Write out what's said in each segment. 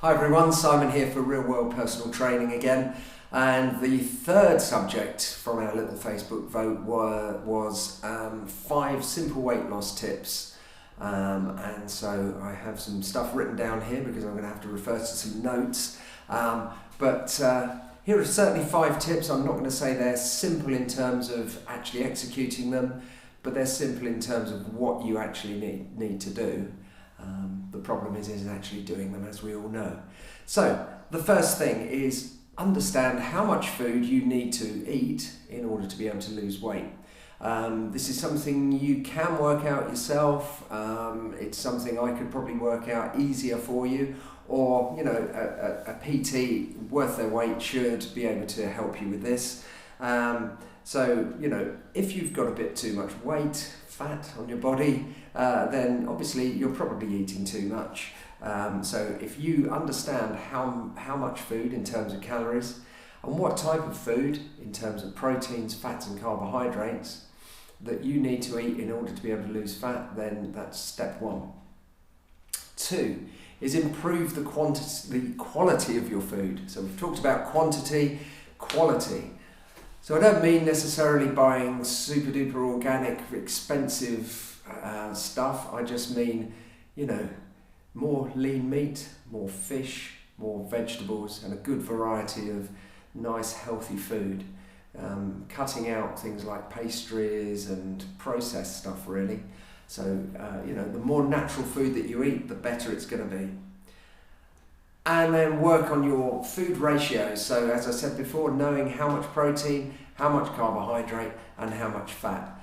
Hi everyone, Simon here for Real World Personal Training again, and the third subject from our little Facebook vote was 5 simple weight loss tips, and so I have some stuff written down here because I'm going to have to refer to some notes, but here are certainly 5 tips. I'm not going to say they're simple in terms of actually executing them, but they're simple in terms of what you actually need to do. The problem is actually doing them, as we all know. So the first thing is understand how much food you need to eat in order to be able to lose weight. This is something you can work out yourself. It's something I could probably work out easier for you, or a PT worth their weight should be able to help you with this. So if you've got a bit too much weight, fat on your body, then obviously you're probably eating too much. So if you understand how much food in terms of calories and what type of food in terms of proteins, fats and carbohydrates that you need to eat in order to be able to lose fat, then that's step 1. 2 is improve the quality of your food. So we've talked about quantity, quality. So I don't mean necessarily buying super duper organic, expensive stuff. I just mean, more lean meat, more fish, more vegetables, and a good variety of nice healthy food. Cutting out things like pastries and processed stuff really. So, the more natural food that you eat, the better it's going to be. And then work on your food ratios. So as I said before, knowing how much protein, how much carbohydrate and how much fat.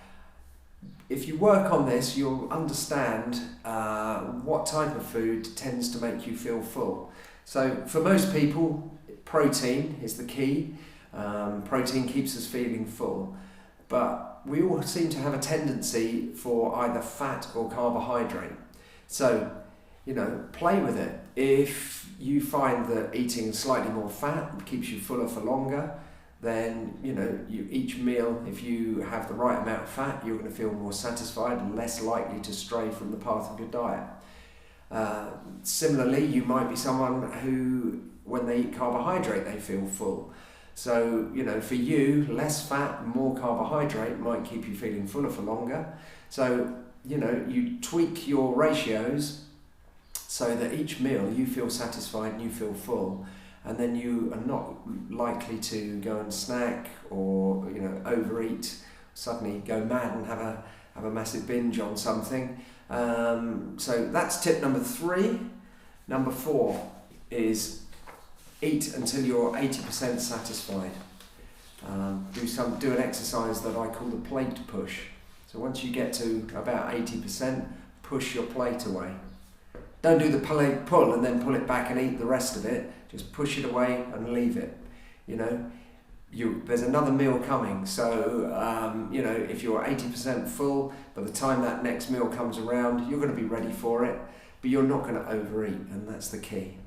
If you work on this, you'll understand what type of food tends to make you feel full. So for most people, protein is the key. Protein keeps us feeling full. But we all seem to have a tendency for either fat or carbohydrate. So, play with it. If you find that eating slightly more fat keeps you fuller for longer, then each meal, if you have the right amount of fat, you're going to feel more satisfied and less likely to stray from the path of your diet. Similarly, you might be someone who, when they eat carbohydrate, they feel full. So, for you, less fat, more carbohydrate might keep you feeling fuller for longer. So, you tweak your ratios so that each meal you feel satisfied and you feel full, and then you are not likely to go and snack or overeat, suddenly go mad and have a massive binge on something. So that's tip number 3. Number 4 is eat until you're 80% satisfied. Do an exercise that I call the plate push. So once you get to about 80%, push your plate away. Don't do the plate pull and then pull it back and eat the rest of it. Just push it away and leave it. There's another meal coming. So, if you're 80% full, by the time that next meal comes around, you're going to be ready for it, but you're not going to overeat, and that's the key.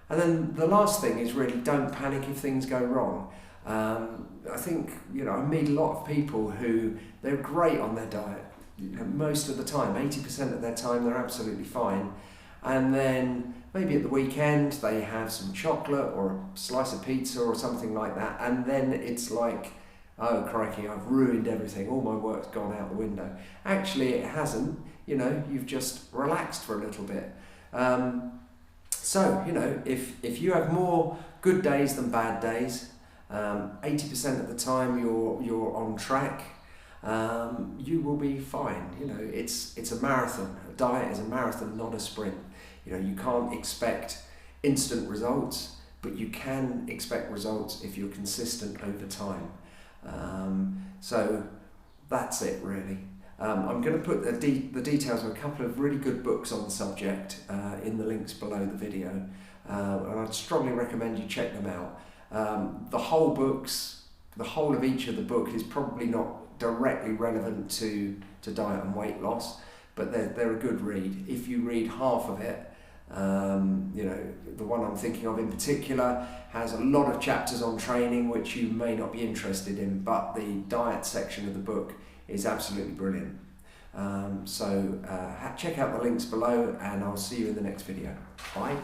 And then the last thing is really don't panic if things go wrong. I think, I meet a lot of people who, they're great on their diet. Most of the time, 80% of their time, they're absolutely fine. And then maybe at the weekend they have some chocolate or a slice of pizza or something like that, and then it's like, oh crikey, I've ruined everything, all my work's gone out the window. Actually it hasn't, you've just relaxed for a little bit. So if you have more good days than bad days, 80% of the time you're on track, you will be fine. It's a marathon. A diet is a marathon, not a sprint. You can't expect instant results, but you can expect results if you're consistent over time. So that's it really. I'm going to put the details of a couple of really good books on the subject in the links below the video, and I'd strongly recommend you check them out. The whole of each of the book is probably not directly relevant to diet and weight loss, but they're a good read. If you read half of it, the one I'm thinking of in particular has a lot of chapters on training which you may not be interested in, but the diet section of the book is absolutely brilliant. So check out the links below, and I'll see you in the next video. Bye.